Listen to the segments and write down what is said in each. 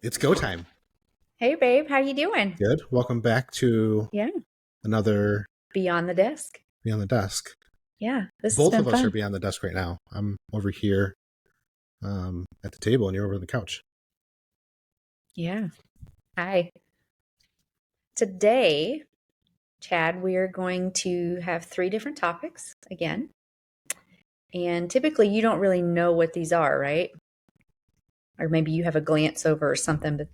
It's go time. Hey babe, how you doing? Good. Welcome back to Yeah, another beyond the desk. Beyond the Desk. Yeah, this has Both been of us are fun. beyond the desk right now. I'm over here at the table, and you're over on the couch. Yeah. Hi. Today, Chad, we are going to have three different topics again. And typically you don't really know what these are, right? Or maybe you have a glance over or something, but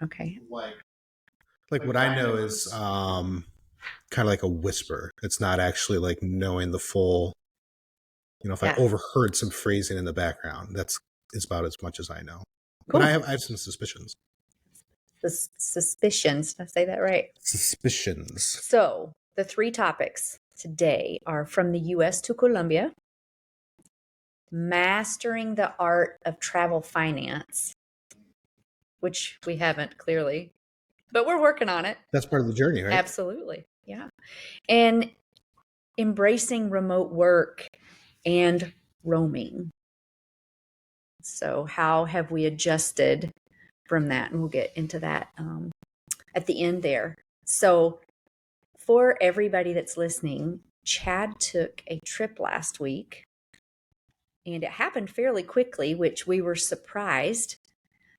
okay. Like what I know is kind of like a whisper. It's not actually like knowing the full. If I Yeah. overheard some phrasing in the background, that's is about as much as I know. But I Cool. have I have some suspicions. Suspicions. Did I say that right? Suspicions. So, the three topics today are from the US to Colombia, mastering the art of travel finance, which we haven't clearly, but we're working on it. That's part of the journey, right? Absolutely. Yeah. And embracing remote work and roaming. So, how have we adjusted from that? And we'll get into that at the end there. So, for everybody that's listening, Chad took a trip last week and it happened fairly quickly, which we were surprised.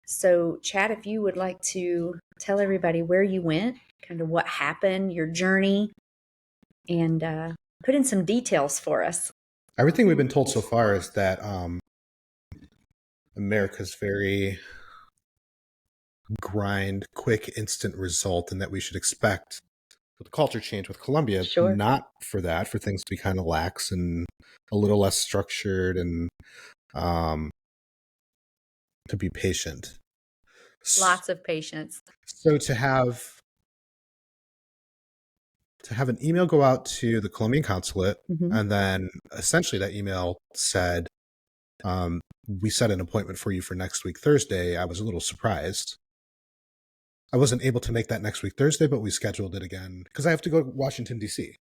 So, Chad, if you would like to tell everybody where you went, kind of what happened, your journey, and put in some details for us. Everything we've been told so far is that America's very grind, quick, instant result, and that we should expect with the culture change with Colombia, Sure. not for that, for things to be kind of lax and a little less structured and um, to be patient. Lots of patience. So to have an email go out to the Colombian consulate, Mm-hmm. and then essentially that email said, we set an appointment for you for next week, Thursday. I was a little surprised. I wasn't able to make that next week, Thursday, but we scheduled it again because I have to go to Washington, D.C.,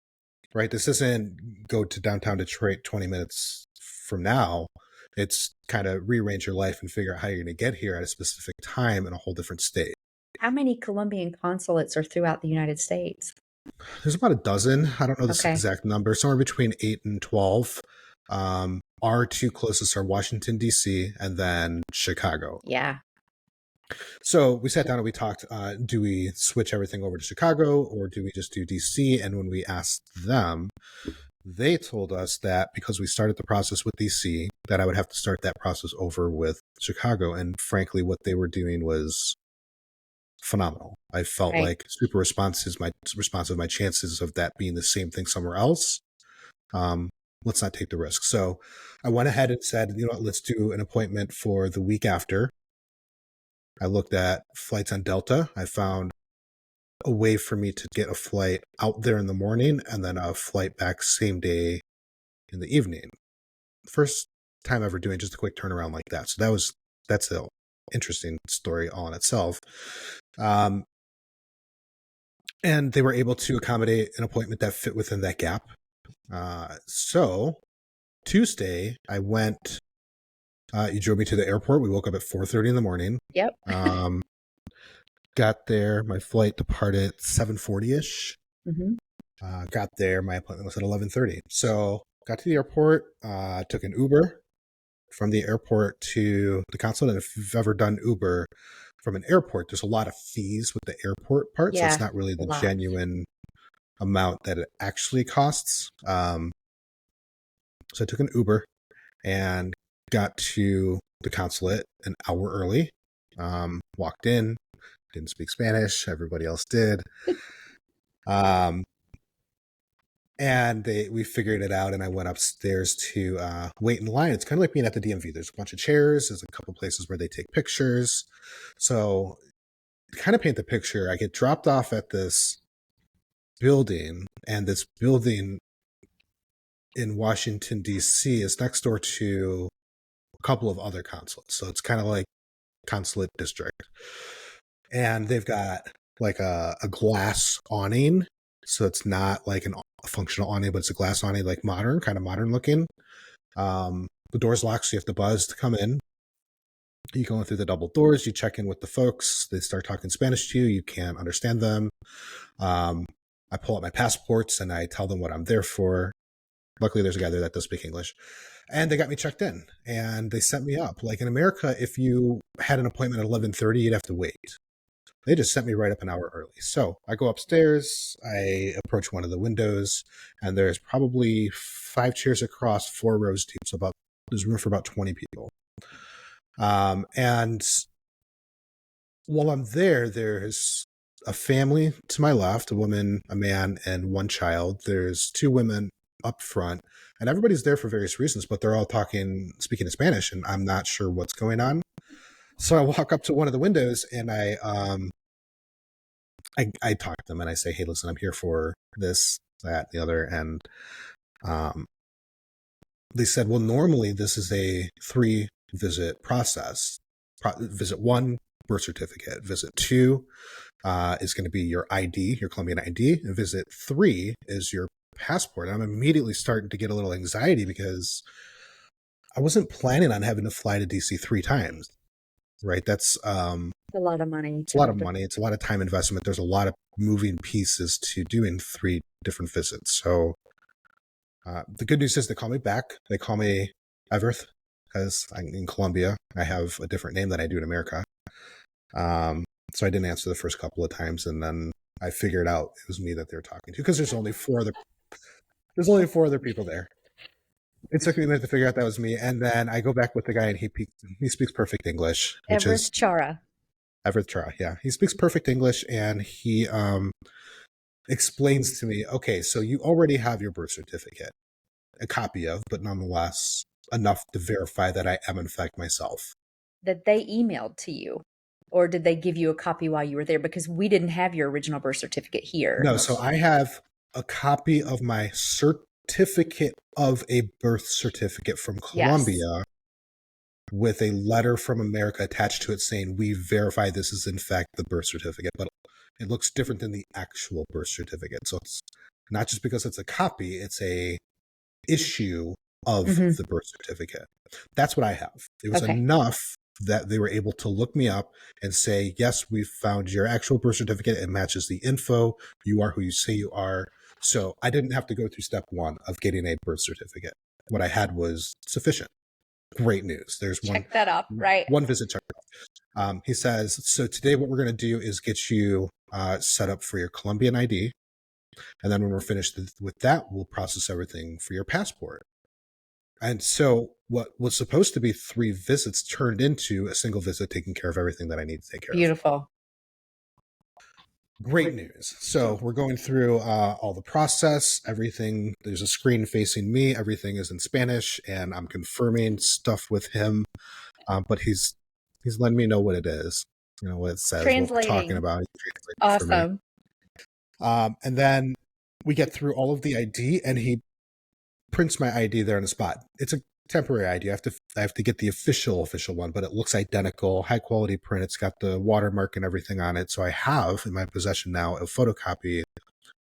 right? This isn't go to downtown Detroit 20 minutes from now. It's kind of rearrange your life and figure out how you're going to get here at a specific time in a whole different state. How many Colombian consulates are throughout the United States? There's about a dozen. I don't know this Okay. exact number, somewhere between 8 and 12. Our two closest are Washington, D.C., and then Chicago. Yeah. So we sat down and we talked, do we switch everything over to Chicago or do we just do DC? And when we asked them, they told us that because we started the process with DC, that I would have to start that process over with Chicago. And frankly, what they were doing was phenomenal. I felt Right. like super responsive. My chances of that being the same thing somewhere else. Um, let's not take the risk. So I went ahead and said, you know what, let's do an appointment for the week after. I looked at flights on Delta. I found a way for me to get a flight out there in the morning and then a flight back same day in the evening. First time ever doing just a quick turnaround like that. So that's an interesting story all in itself. And they were able to accommodate an appointment that fit within that gap. So Tuesday, I went. You drove me to the airport. We woke up at 4:30 in the morning. Yep. Um, got there. My flight departed 7:40 ish. Mm-hmm. Got there. My appointment was at 11:30. So got to the airport. Took an Uber from the airport to the consulate. And if you've ever done Uber from an airport, there's a lot of fees with the airport part, so it's Yeah. not really A the lot. genuine amount that it actually costs. So I took an Uber and got to the consulate an hour early. Walked in, didn't speak Spanish. Everybody else did. Um, and we figured it out, and I went upstairs to wait in line. It's kind of like being at the DMV. There's a bunch of chairs. There's a couple places where they take pictures. So to kind of paint the picture, I get dropped off at this building, and this building in Washington, D.C. is next door to a couple of other consulates. So it's kind of like consulate district. And they've got like a glass awning. So it's not like a functional awning, but it's a glass awning, like modern, kind of modern looking. The door's locked, so you have to buzz to come in. You go in through the double doors, you check in with the folks, they start talking Spanish to you, you can't understand them. I pull out my passports and I tell them what I'm there for. Luckily, there's a guy there that does speak English. And they got me checked in and they set me up. Like in America, if you had an appointment at 11:30, you'd have to wait. They just sent me right up an hour early. So I go upstairs, I approach one of the windows, and there's probably 5 chairs across, 4 rows deep. So there's room for about 20 people. And while I'm there, there's a family to my left, a woman, a man, and 1 child. There's 2 women up front, and everybody's there for various reasons, but they're all speaking in Spanish, and I'm not sure what's going on. So I walk up to one of the windows and I talk to them and I say, hey, listen, I'm here for this, that, the other. And they said, well, normally this is a 3-visit process. Visit 1, birth certificate. Visit 2 is going to be your ID, your Colombian ID. And visit 3 is your passport. And I'm immediately starting to get a little anxiety because I wasn't planning on having to fly to DC 3 times. Right. That's a lot of money. It's a lot of money. It's a lot of time investment. There's a lot of moving pieces to doing 3 different visits. So the good news is they call me back. They call me Everth because I'm in Colombia. I have a different name than I do in America. So I didn't answer the first couple of times, and then I figured out it was me that they were talking to because there's only 4 other people there. It took me a minute to figure out that was me, and then I go back with the guy, and he speaks perfect English, which Everett is Chara. Everett Chara. Yeah, he speaks perfect English, and he explains to me, okay, so you already have your birth certificate, a copy of, but nonetheless enough to verify that I am in fact myself. That they emailed to you, or did they give you a copy while you were there? Because we didn't have your original birth certificate here. No, so I have a copy of my certificate of a birth certificate from Colombia with a letter from America attached to it saying we verify this is in fact the birth certificate, but it looks different than the actual birth certificate. So it's not just because it's a copy, it's a issue of the birth certificate. That's what I have. It was enough that they were able to look me up and say, yes, we've found your actual birth certificate. It matches the info. You are who you say you are. So I didn't have to go through step 1 of getting a birth certificate. What I had was sufficient. Great news. There's check that up, right? 1 visit check. He says, so today what we're going to do is get you set up for your Colombian ID. And then when we're finished with that, we'll process everything for your passport. And so what was supposed to be 3 visits turned into a single visit, taking care of everything that I need to take care of. Beautiful. Great news. So we're going through all the process, everything. There's a screen facing me. Everything is in Spanish, and I'm confirming stuff with him. But he's letting me know what it is, what it says, what we're talking about. Awesome. And then we get through all of the ID, and he prints my ID there on the spot. It's a temporary ID. I have to get the official one, but it looks identical, high quality print. It's got the watermark and everything on it. So I have in my possession now a photocopy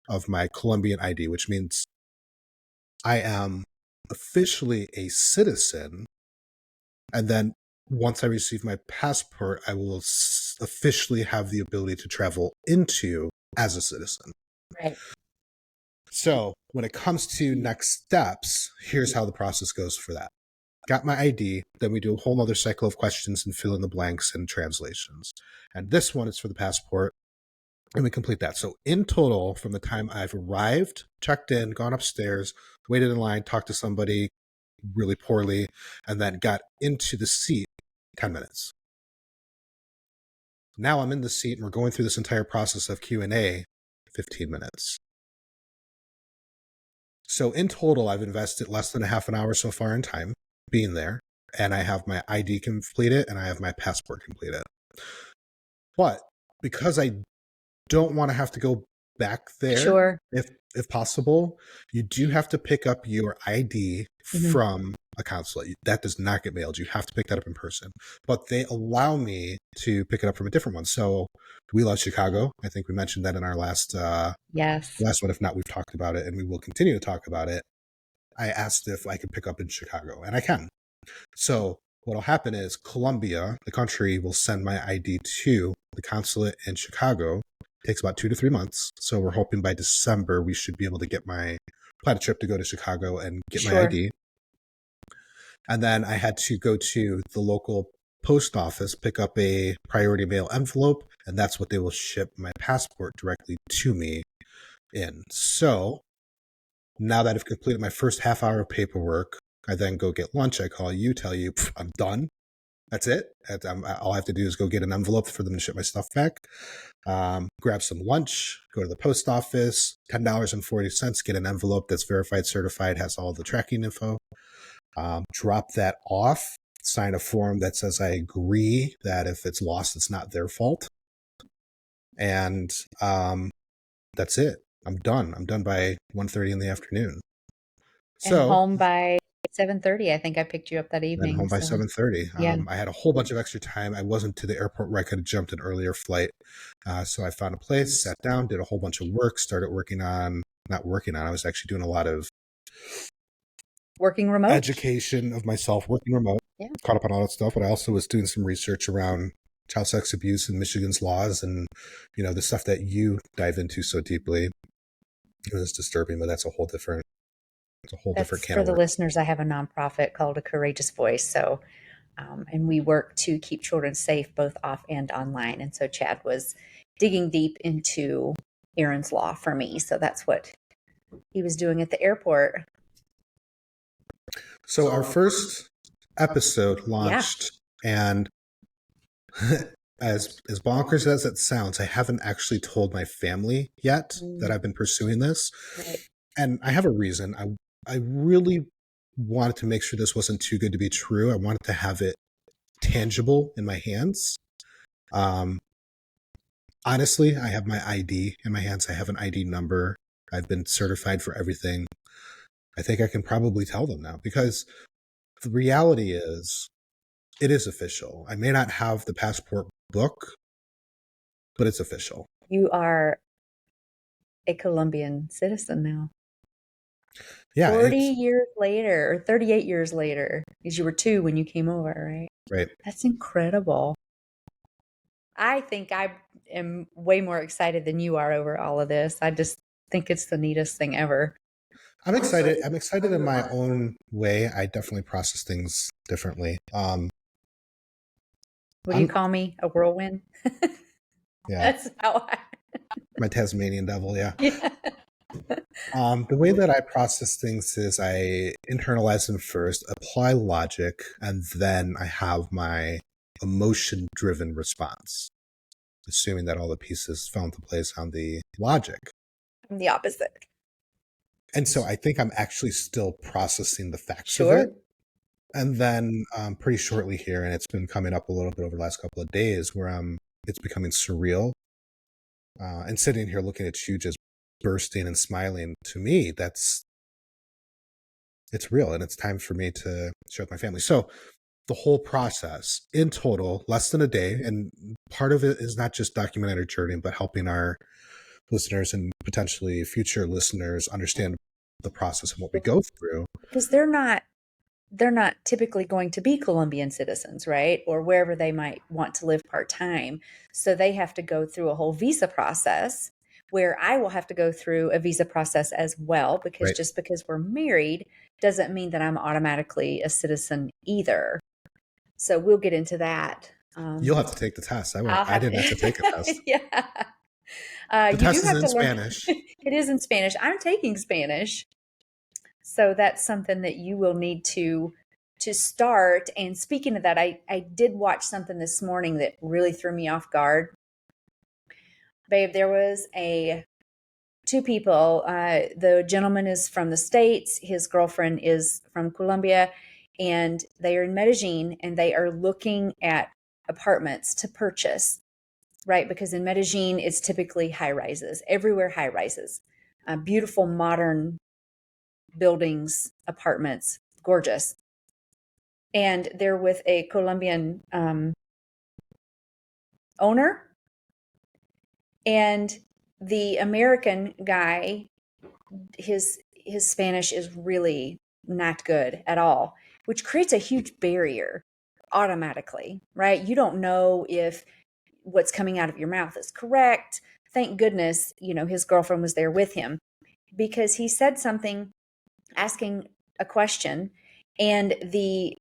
of my Colombian ID, which means I am officially a citizen. And then once I receive my passport, I will officially have the ability to travel into as a citizen. Right. So when it comes to next steps, here's how the process goes for that. Got my ID, then we do a whole other cycle of questions and fill in the blanks and translations. And this one is for the passport, and we complete that. So in total, from the time I've arrived, checked in, gone upstairs, waited in line, talked to somebody really poorly, and then got into the seat, 10 minutes. Now I'm in the seat, and we're going through this entire process of Q&A, 15 minutes. So in total, I've invested less than a half an hour so far in time being there, and I have my ID completed and I have my passport completed. But because I don't want to have to go back there, if possible, you do have to pick up your ID from a consulate. That does not get mailed. You have to pick that up in person. But they allow me to pick it up from a different one. So we love Chicago. I think we mentioned that in our last one. If not, we've talked about it, and we will continue to talk about it. I asked if I could pick up in Chicago, and I can. So what'll happen is Colombia, the country, will send my ID to the consulate in Chicago. It takes about 2 to 3 months. So we're hoping by December we should be able to plan a trip to go to Chicago and get my Sure. ID. And then I had to go to the local post office, pick up a priority mail envelope, and that's what they will ship my passport directly to me in. So now that I've completed my first half hour of paperwork, I then go get lunch. I call you, tell you I'm done. That's it. All I have to do is go get an envelope for them to ship my stuff back. Grab some lunch, go to the post office, $10.40, get an envelope that's verified, certified, has all the tracking info. Drop that off, sign a form that says I agree that if it's lost, it's not their fault. And that's it. I'm done. I'm done by 1:30 in the afternoon. And So home by 7:30. I think I picked you up that then evening. home by So 7:30. yeah, I had a whole bunch of extra time. I wasn't to the airport where I could have jumped an earlier flight. So I found a place, sat down, did a whole bunch of work, started not working on, I was actually doing a lot of working remote. education of myself, working remote, Yeah. caught up on all that stuff. But I also was doing some research around child sex abuse and Michigan's laws and, the stuff that you dive into so deeply. It was disturbing, but that's a whole different That's can for of the worms. listeners. I have a nonprofit called A Courageous Voice. So, and we work to keep children safe both off and online. And so Chad was digging deep into Aaron's Law for me. So that's what he was doing at the airport. So our first episode launched, and as bonkers as it sounds, I haven't actually told my family yet that I've been pursuing this. Right. And I have a reason. I really wanted to make sure this wasn't too good to be true. I wanted to have it tangible in my hands. Honestly, I have my ID in my hands. I have an ID number. I've been certified for everything. I think I can probably tell them now, because the reality is it is official. I may not have the passport book, but it's official. You are a Colombian citizen now. Yeah. 40 years later, or 38 years later, because you were 2 when you came over, right? Right. That's incredible. I think I am way more excited than you are over all of this. I just think it's the neatest thing ever. I'm excited. I'm excited in my own way. I definitely process things differently. What do you call me? A whirlwind? Yeah. That's how My Tasmanian devil. Yeah. yeah. The way that I process things is I internalize them first, apply logic, and then I have my emotion-driven response, assuming that all the pieces fell into place on the logic. I'm the opposite. And so I think I'm actually still processing the facts Sure. of it. And then pretty shortly here, and it's been coming up a little bit over the last couple of days, where it's becoming surreal. And sitting here looking at you just bursting and smiling, to me, it's real, and it's time for me to share with my family. So the whole process in total, less than a day. And part of it is not just documenting our journey, but helping our listeners and potentially future listeners understand the process and what we go through. Because they're not typically going to be Colombian citizens, right? Or wherever they might want to live part-time. So they have to go through a whole visa process, where I will have to go through a visa process as well, because Right. just because we're married doesn't mean that I'm automatically a citizen either. So we'll get into that. You'll have to take the test. I didn't have to take a test. Yeah. The You test do is have in to learn. Spanish. It is in Spanish. I'm taking Spanish. So that's something that you will need to start. And speaking of that, I did watch something this morning that really threw me off guard. Babe, there was two people. The gentleman is from the States. His girlfriend is from Colombia, and they are in Medellin, and they are looking at apartments to purchase, right? Because in Medellin, it's typically high rises, everywhere high rises, beautiful modern buildings, apartments, gorgeous. And they're with a Colombian owner, and the American guy, his Spanish is really not good at all, which creates a huge barrier. automatically, right? You don't know if what's coming out of your mouth is correct. Thank goodness, his girlfriend was there with him, because he said something asking a question, and the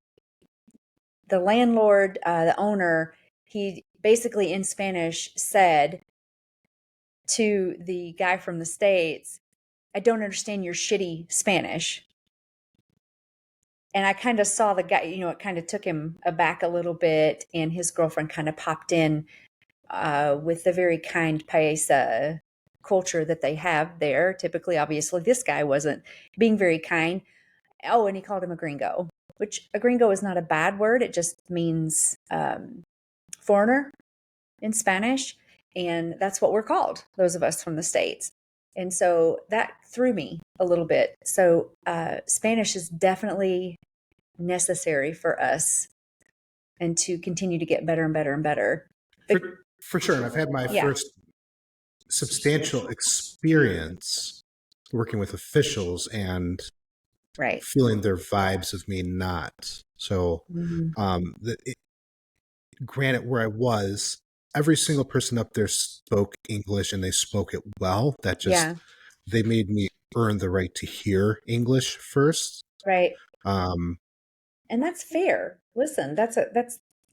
landlord, the owner, he basically in Spanish said to the guy from the States, I don't understand your shitty Spanish. And I kind of saw the guy, it kind of took him aback a little bit. And his girlfriend kind of popped in with the very kind paisa culture that they have there. Typically, obviously, this guy wasn't being very kind. Oh, and he called him a gringo, which a gringo is not a bad word. It just means foreigner in Spanish. And that's what we're called, those of us from the States. And so that threw me a little bit. So Spanish is definitely necessary for us, and to continue to get better and better and better. For sure. And I've had my first substantial experience working with officials and feeling their vibes of me not. So, granted, where I was, every single person up there spoke English and they spoke it well. That just, they made me earn the right to hear English first. Right. And that's fair. Listen, that's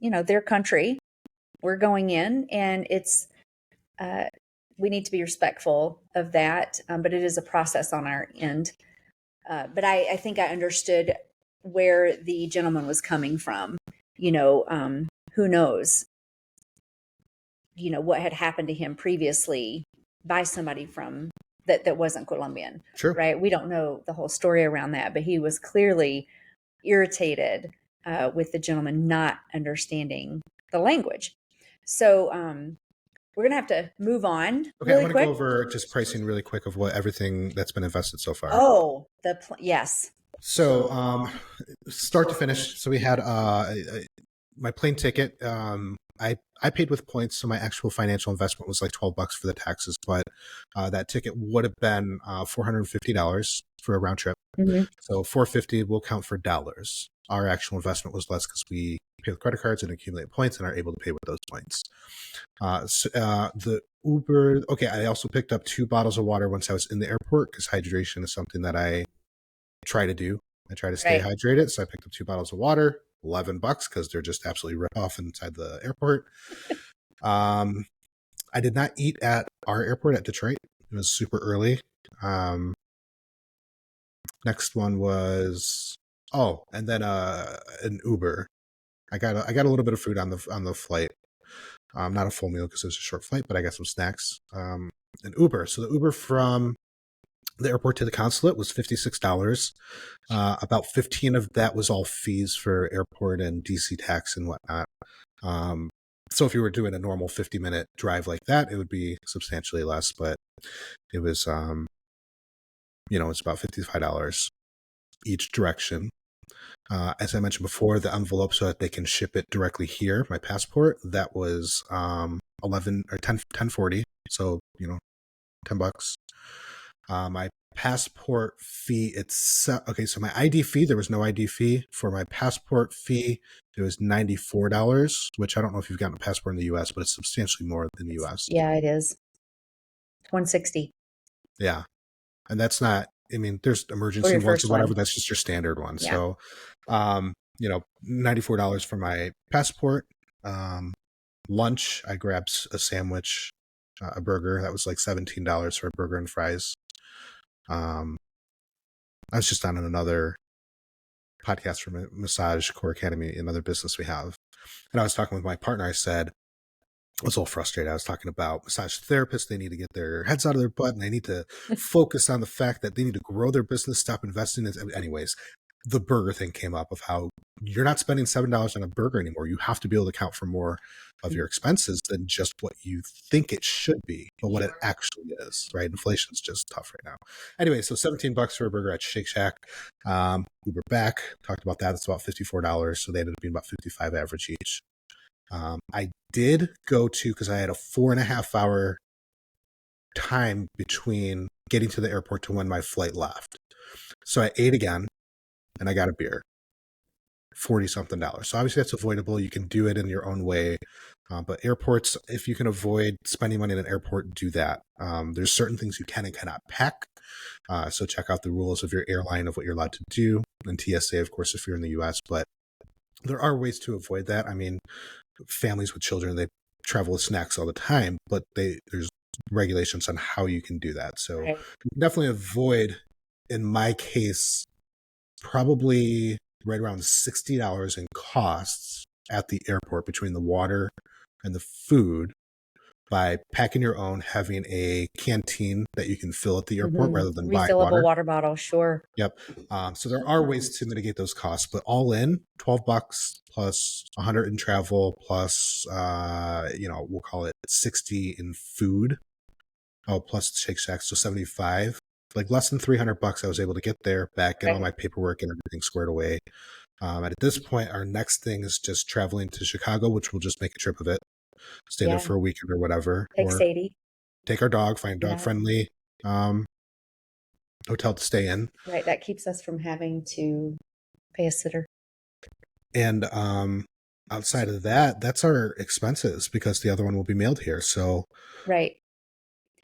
their country. We're going in, and it's, we need to be respectful of that. But it is a process on our end. But I think I understood where the gentleman was coming from. Who knows, what had happened to him previously by somebody from that wasn't Colombian. Sure. Right. We don't know the whole story around that, but he was clearly irritated with the gentleman not understanding the language. So we're going to have to move on. Okay, I want to go over just pricing really quick of what everything that's been invested so far. Oh, yes. So start to finish. So we had my plane ticket. I paid with points, so my actual financial investment was like $12 for the taxes, but that ticket would have been $450 for a round trip. Mm-hmm. So $450 will count for dollars. Our actual investment was less because we pay with credit cards and accumulate points and are able to pay with those points. The Uber, okay, I also picked up 2 bottles of water once I was in the airport because hydration is something that I try to do. I try to stay hydrated. So I picked up 2 bottles of water, $11 because they're just absolutely rip off inside the airport. I did not eat at our airport at Detroit. It was super early. Next one was, and then an Uber. I got a little bit of food on the flight. Not a full meal because it was a short flight, but I got some snacks. An Uber. So the Uber from the airport to the consulate was $56. About 15 of that was all fees for airport and DC tax and whatnot. So if you were doing a normal 50-minute drive like that, it would be substantially less, but it was, it's about $55 each direction. As I mentioned before, the envelope so that they can ship it directly here, my passport, that was 1040. So, $10. My passport fee itself. Okay, so my ID fee, there was no ID fee. For my passport fee, it was $94, which I don't know if you've gotten a passport in the US, but it's substantially more than the US. Yeah, it is. $160. Yeah. And that's not, there's emergency ones or whatever. That's just your standard one. Yeah. So, $94 for my passport. Lunch, I grabbed a sandwich, a burger. That was like $17 for a burger and fries. I was just on another podcast from Massage Core Academy, another business we have. And I was talking with my partner. I said, I was a little frustrated. I was talking about massage therapists. They need to get their heads out of their butt and they need to focus on the fact that they need to grow their business, stop investing in it. Anyways, the burger thing came up of how you're not spending $7 on a burger anymore. You have to be able to account for more of your expenses than just what you think it should be, but what it actually is, right? Inflation's just tough right now. Anyway, so $17 for a burger at Shake Shack. We were back, talked about that. It's about $54. So they ended up being about $55 average each. I did go to, because I had a 4.5 hour time between getting to the airport to when my flight left. So I ate again and I got a beer. 40 something dollars. So obviously that's avoidable. You can do it in your own way. But airports, if you can avoid spending money in an airport, do that. There's certain things you can and cannot pack. So check out the rules of your airline of what you're allowed to do, and TSA, of course, if you're in the US. But there are ways to avoid that. I mean, families with children, they travel with snacks all the time, but there's regulations on how you can do that. So Right. you can definitely avoid, in my case, probably right around $60 in costs at the airport between the water and the food by packing your own, having a canteen that you can fill at the airport rather than buy Refillable water. water bottle, sure. Yep. So there are ways to mitigate those costs, but all in, $12 plus 100 in travel plus, we'll call it 60 in food. Oh, plus Shake Shack, so 75. Like less than $300, I was able to get there, back, get all my paperwork and everything squared away. At this point, our next thing is just traveling to Chicago, which we'll just make a trip of it, stay there for a weekend or whatever, Take or Sadie. take our dog, find a dog friendly hotel to stay in. Right. That keeps us from having to pay a sitter. And outside of that, that's our expenses because the other one will be mailed here. So right.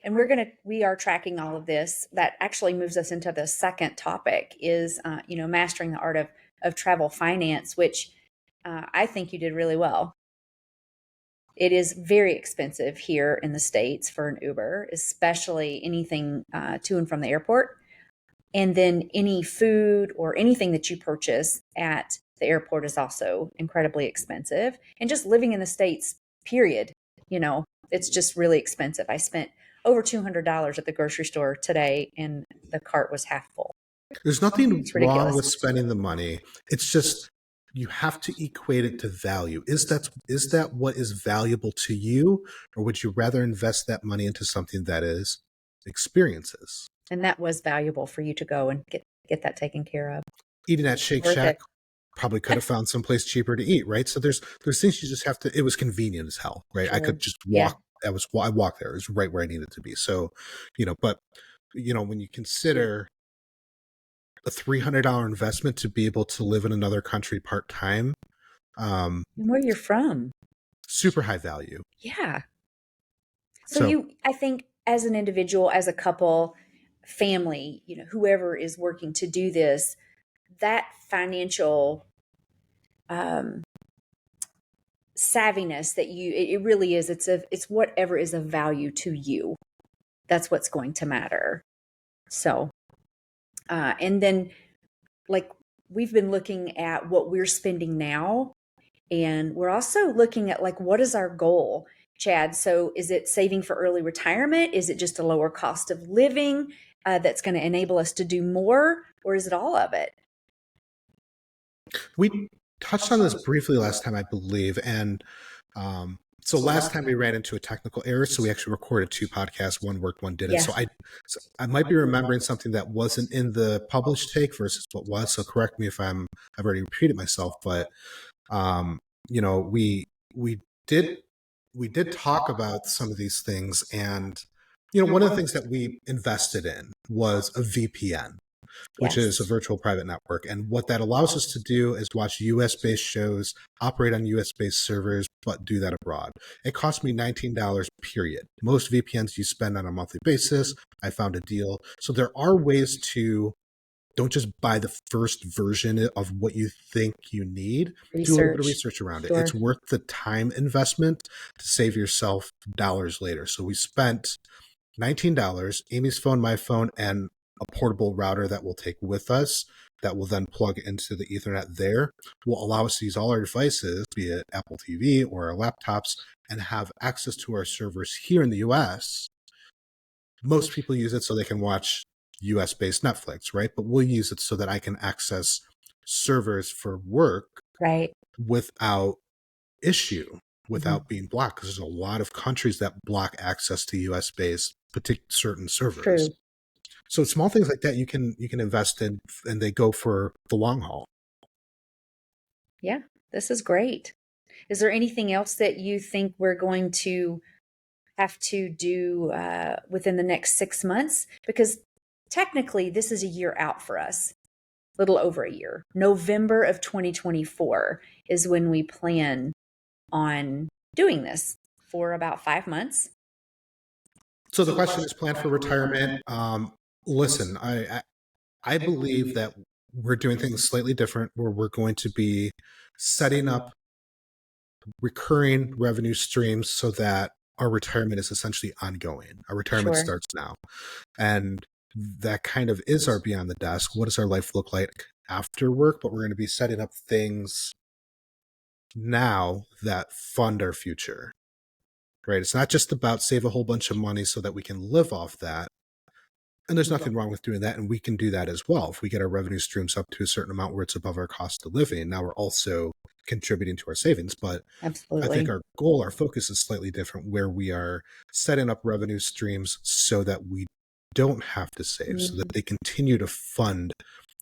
And we are tracking all of this. That actually moves us into the second topic is, mastering the art of travel finance, which I think you did really well. It is very expensive here in the States for an Uber, especially anything to and from the airport. And then any food or anything that you purchase at the airport is also incredibly expensive. And just living in the States, period, it's just really expensive. I spent over $200 at the grocery store today and the cart was half full. There's nothing It's wrong ridiculous. with spending the money. It's just you have to equate it to value. Is that what is valuable to you, or would you rather invest that money into something that is experiences? And that was valuable for you to go and get that taken care of. Eating at Shake Worth Shack, it. probably could have found someplace cheaper to eat, right? So there's things you just have to. It was convenient as hell, right? I could just walk. I walked there. It was right where I needed to be. So, but when you consider a $300 investment to be able to live in another country part time, And where you're from, super high value. yeah. So I think as an individual, as a couple, family, whoever is working to do this, that financial savviness that it really is, it's whatever is of value to you. That's what's going to matter. So, and then like we've been looking at what we're spending now, and we're also looking at like, what is our goal, Chad? So is it saving for early retirement? Is it just a lower cost of living that's going to enable us to do more? Or is it all of it? We touched on this briefly last time, I believe. And so last time we ran into a technical error. So we actually recorded 2 podcasts. One worked, one didn't. So I might be remembering something that wasn't in the published take versus what was. So correct me if I've already repeated myself. But, we did talk about some of these things. And, one of the things that we invested in was a VPN, which is a virtual private network. And what that allows us to do is watch US-based shows, operate on US-based servers, but do that abroad. It cost me $19, period. Most VPNs you spend on a monthly basis. I found a deal. So there are ways to, don't just buy the first version of what you think you need. Do a little bit of research around it. It's worth the time investment to save yourself dollars later. So we spent $19, Amy's phone, my phone, and a portable router that we'll take with us that will then plug into the Ethernet there will allow us to use all our devices, be it Apple TV or our laptops, and have access to our servers here in the US. Most people use it so they can watch US-based Netflix, right? But we'll use it so that I can access servers for work without issue, without being blocked, because there's a lot of countries that block access to US-based certain servers. True. So small things like that you can invest in, and they go for the long haul. Yeah, this is great. Is there anything else that you think we're going to have to do within the next 6 months? Because technically this is a year out for us. little over a year. November of 2024 is when we plan on doing this for about 5 months. So the question is plan for retirement. Listen, I believe that we're doing things slightly different where we're going to be setting up recurring revenue streams so that our retirement is essentially ongoing. Our retirement Sure. starts now. And that kind of is our beyond the desk. What does our life look like after work? But we're going to be setting up things now that fund our future, right? It's not just about save a whole bunch of money so that we can live off that. And there's nothing wrong with doing that. And we can do that as well. If we get our revenue streams up to a certain amount where it's above our cost of living, now we're also contributing to our savings. But I think Absolutely. our goal, our focus is slightly different, where we are setting up revenue streams so that we don't have to save, so that they continue to fund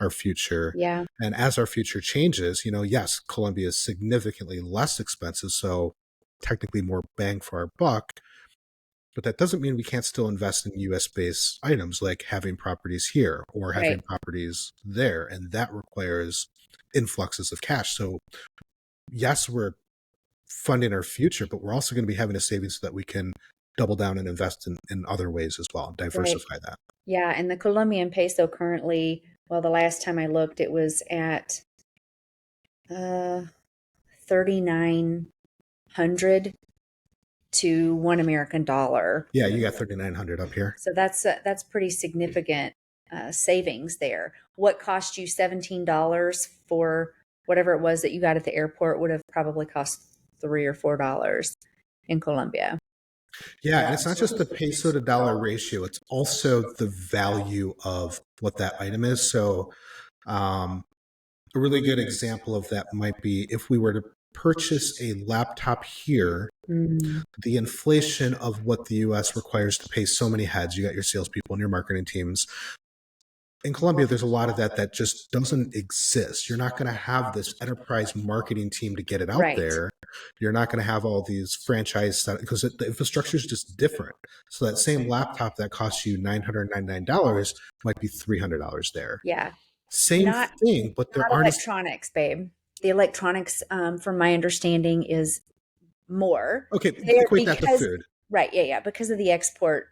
our future. Yeah. And as our future changes, yes, Colombia is significantly less expensive, so technically more bang for our buck. But that doesn't mean we can't still invest in US based items like having properties here or having Right. properties there. And that requires influxes of cash. So, yes, we're funding our future, but we're also going to be having a savings so that we can double down and invest in other ways as well, Right. diversify that. Yeah. And the Colombian peso currently, well, the last time I looked, it was at 3,900 to $1 American. Yeah, you got 3,900 up here. So that's pretty significant savings there. What cost you $17 for whatever it was that you got at the airport would have probably cost $3 or $4 in Colombia. Yeah, and it's not just the peso to dollar ratio, it's also the value of what that item is. So, a really good example of that might be if we were to purchase a laptop here, the inflation of what the US requires to pay so many heads, you got your salespeople and your marketing teams. In Colombia, there's a lot of that just doesn't exist. You're not going to have this enterprise marketing team to get it out Right. there. You're not going to have all these franchise because the infrastructure is just different. So that same laptop that costs you $999 might be $300 there. Yeah. Same Not thing, but there not aren't. electronics, babe. The electronics, from my understanding, is more. Okay, There equate that to because food. right, yeah, because of the import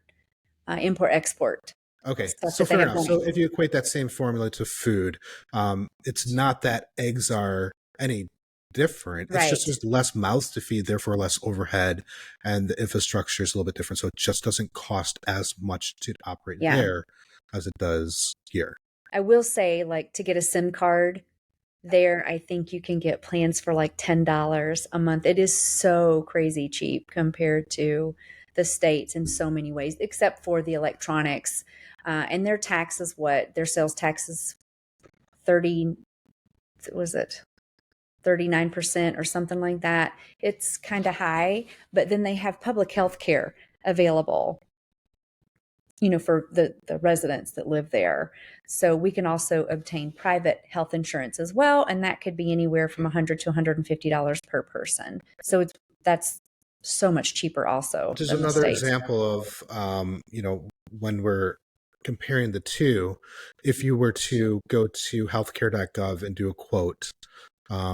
export Okay, stuff so that they fair have enough. So going. if you equate that same formula to food, it's not that eggs are any different. It's just Right. there's less mouths to feed, therefore less overhead, and the infrastructure is a little bit different. So it just doesn't cost as much to operate Yeah. there as it does here. I will say, like, to get a SIM card there, I think you can get plans for like $10 a month. It is so crazy cheap compared to the States in so many ways, except for the electronics. And their taxes, what? Their sales taxes 30, was it 39% or something like that? It's kind of high, but then they have public health care available, for the residents that live there. So we can also obtain private health insurance as well, and that could be anywhere from $100 to $150 per person. So that's so much cheaper also Which is than the another States. example of, when we're comparing the two, if you were to go to healthcare.gov and do a quote,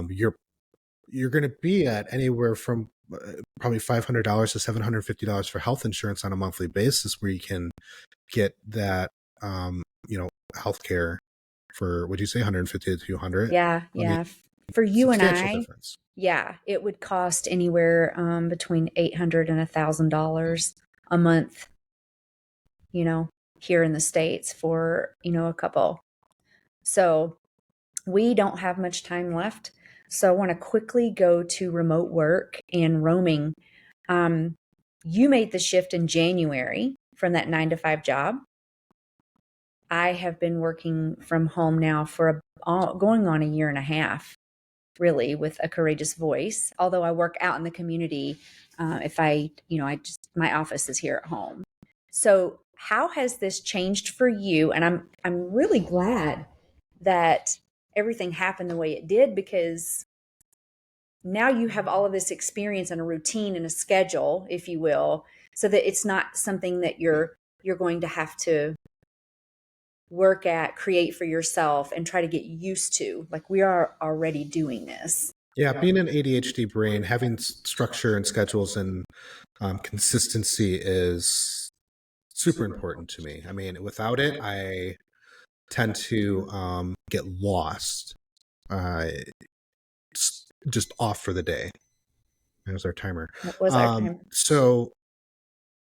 you're going to be at anywhere from probably $500 to $750 for health insurance on a monthly basis, where you can get that, healthcare for, would you say 150 to 200? Yeah, I mean, yeah. For you and substantial I, difference. yeah, it would cost anywhere between $800 and $1,000 a month, here in the States for, a couple. So we don't have much time left. So I want to quickly go to remote work and roaming. You made the shift in January from that 9 to 5 job. I have been working from home now for going on a year and a half, really, with a courageous voice. Although I work out in the community, if my office is here at home. So how has this changed for you? And I'm really glad that everything happened the way it did, because now you have all of this experience and a routine and a schedule, if you will, so that it's not something that you're going to have to work at, create for yourself, and try to get used to. Like, we are already doing this. Yeah, being an ADHD brain, having structure and schedules and consistency is super important to me. I mean, without it, I tend to get lost, uh, just off for the day. There's our timer. What was our time? So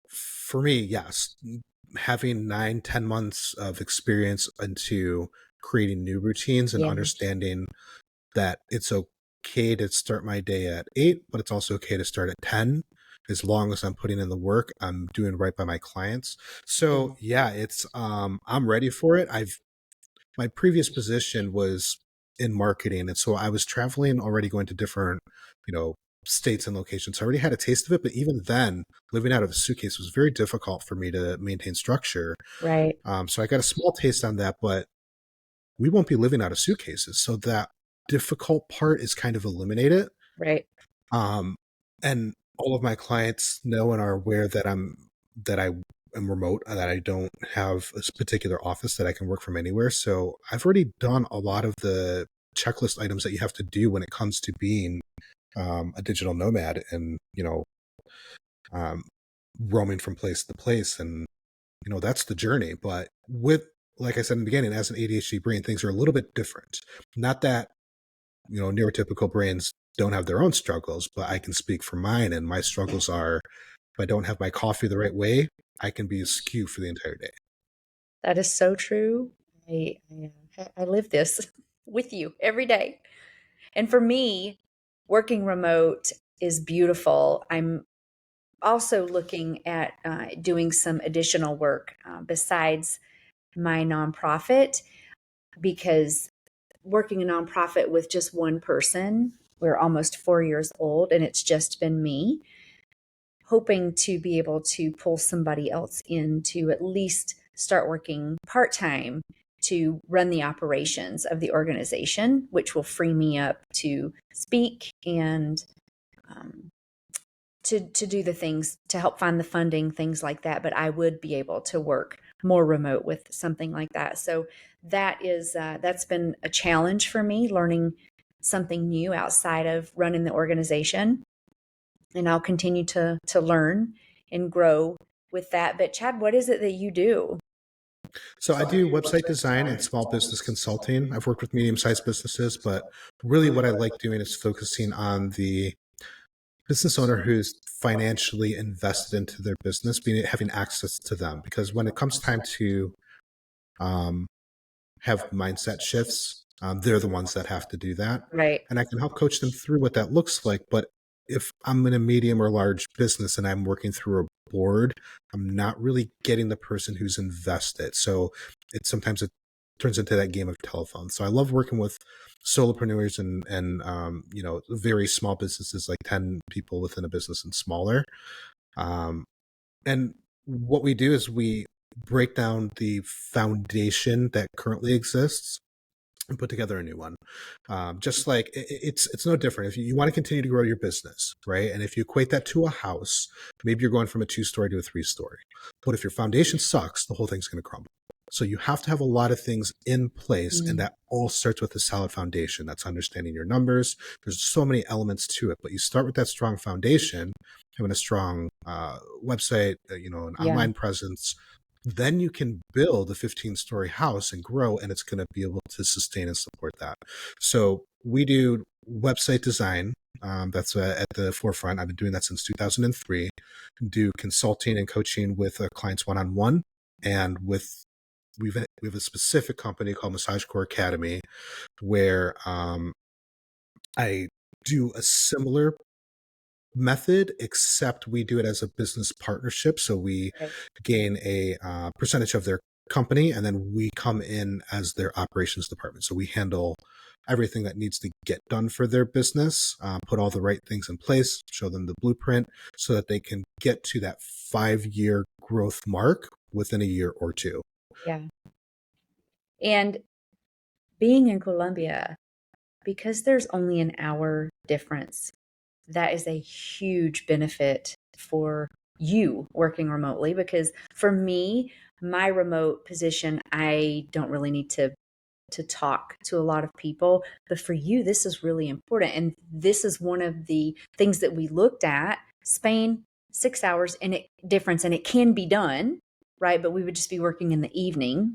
for me, yes, having 9, 10 months of experience into creating new routines and Yeah, understanding that it's okay to start my day at 8, but it's also okay to start at 10. As long as I'm putting in the work, I'm doing right by my clients. yeah, So yeah, it's I'm ready for it. My previous position was in marketing, and so I was traveling already, going to different, you know, states and locations. So I already had a taste of it, but even then, living out of a suitcase was very difficult for me to maintain structure. right, So I got a small taste on that, but we won't be living out of suitcases. So that difficult part is kind of eliminated. right. Um, and all of my clients know and are aware that I am remote, that I don't have a particular office, that I can work from anywhere. So I've already done a lot of the checklist items that you have to do when it comes to being a digital nomad, and um, roaming from place to place, and that's the journey. But with, like I said in the beginning, as an ADHD brain, things are a little bit different. Not that neurotypical brains don't have their own struggles, but I can speak for mine, and my struggles are, if I don't have my coffee the right way, I can be askew for the entire day. That is so true. I live this with you every day. And for me, working remote is beautiful. I'm also looking at doing some additional work besides my nonprofit, because working a nonprofit with just one person, we're almost 4 years old and it's just been me, hoping to be able to pull somebody else in to at least start working part time to run the operations of the organization, which will free me up to speak and um, to do the things to help find the funding, things like that. But I would be able to work more remote with something like that. So that's been a challenge for me, learning something new outside of running the organization, and I'll continue to learn and grow with that. But Chad, what is it that you do? So I do website design and small business consulting. I've worked with medium-sized businesses, but really what I like doing is focusing on the business owner who's financially invested into their business, being having access to them. Because when it comes time to um, have mindset shifts, they're the ones that have to do that. Right. And I can help coach them through what that looks like. But if I'm in a medium or large business and I'm working through a board, I'm not really getting the person who's invested. So it turns into that game of telephone. So I love working with solopreneurs and very small businesses, like 10 people within a business and smaller. Um, and what we do is we break down the foundation that currently exists and put together a new one. Just like it's no different. If you want to continue to grow your business, right? And if you equate that to a house, maybe you're going from a 2-story to a 3-story. But if your foundation sucks, the whole thing's going to crumble. So you have to have a lot of things in place, and Mm, that all starts with a solid foundation. That's understanding your numbers. There's so many elements to it, but you start with that strong foundation, having a strong website, an yeah. online presence. Then you can build a 15-story house and grow, and it's going to be able to sustain and support that. So we do website design. That's at the forefront. I've been doing that since 2003. Do consulting and coaching with clients one-on-one, and we have a specific company called Massage Core Academy, where I do a similar method, except we do it as a business partnership. So we Right. gain a percentage of their company, and then we come in as their operations department. So we handle everything that needs to get done for their business, put all the right things in place, show them the blueprint so that they can get to that 5-year growth mark within a year or two. Yeah. And being in Colombia, because there's only an hour difference, that is a huge benefit for you working remotely. Because for me, my remote position, I don't really need to talk to a lot of people, but for you this is really important, and this is one of the things that we looked at. Spain, 6 hours and it difference, and it can be done, right? But we would just be working in the evening,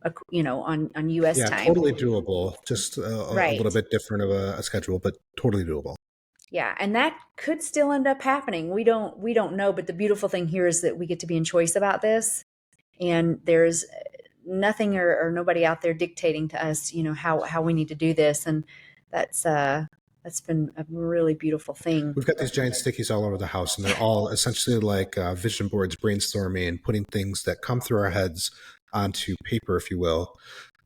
on US Yeah, time. totally doable. Just a little Right. bit different of a schedule, but totally doable. Yeah, and that could still end up happening. We don't know, but the beautiful thing here is that we get to be in choice about this, and there's nothing or nobody out there dictating to us, how we need to do this, and that's been a really beautiful thing. We've got these giant stickies all over the house, and they're all essentially like vision boards, brainstorming, and putting things that come through our heads onto paper, if you will.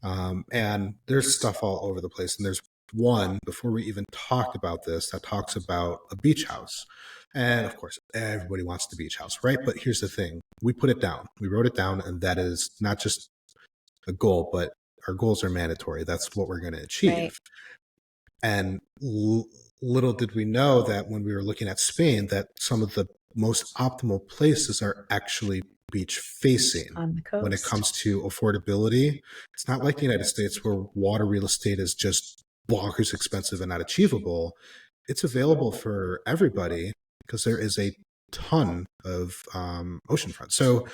And there's stuff all over the place. And there's one, before we even talked about this, that talks about a beach house. And of course, everybody wants the beach house, right? But here's the thing. We put it down. We wrote it down, and that is not just a goal, but our goals are mandatory. That's what we're going to achieve. Right. And little did we know that when we were looking at Spain, that some of the most optimal places are actually beach facing On the when it coast. comes to affordability. It's not like the United States where water real estate is just bonkers expensive and not achievable. It's available for everybody because there is a ton of oceanfront. So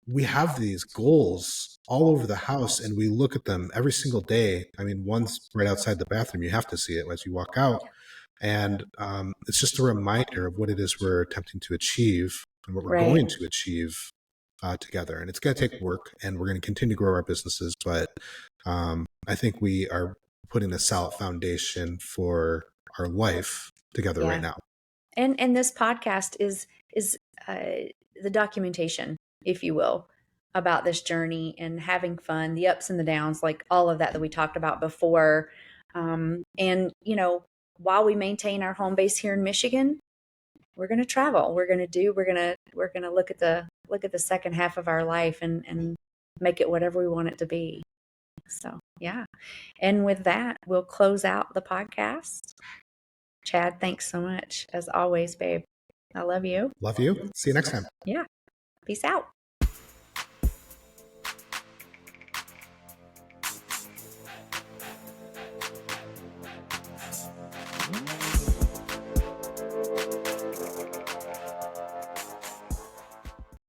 we have these goals all over the house, and we look at them every single day. I mean, one's right outside the bathroom. You have to see it as you walk out. And it's just a reminder of what it is we're attempting to achieve and what we're Right. going to achieve together. And it's going to take work, and we're going to continue to grow our businesses. But I think we are putting a solid foundation for our life together right now. And this podcast is the documentation, if you will, about this journey and having fun, the ups and the downs, like all of that we talked about before. And while we maintain our home base here in Michigan, we're going to travel. We're going to look at the second half of our life and make it whatever we want it to be. So, yeah. And with that, we'll close out the podcast. Chad, thanks so much as always, babe. I love you. Love you. See you next time. Yeah. Peace out.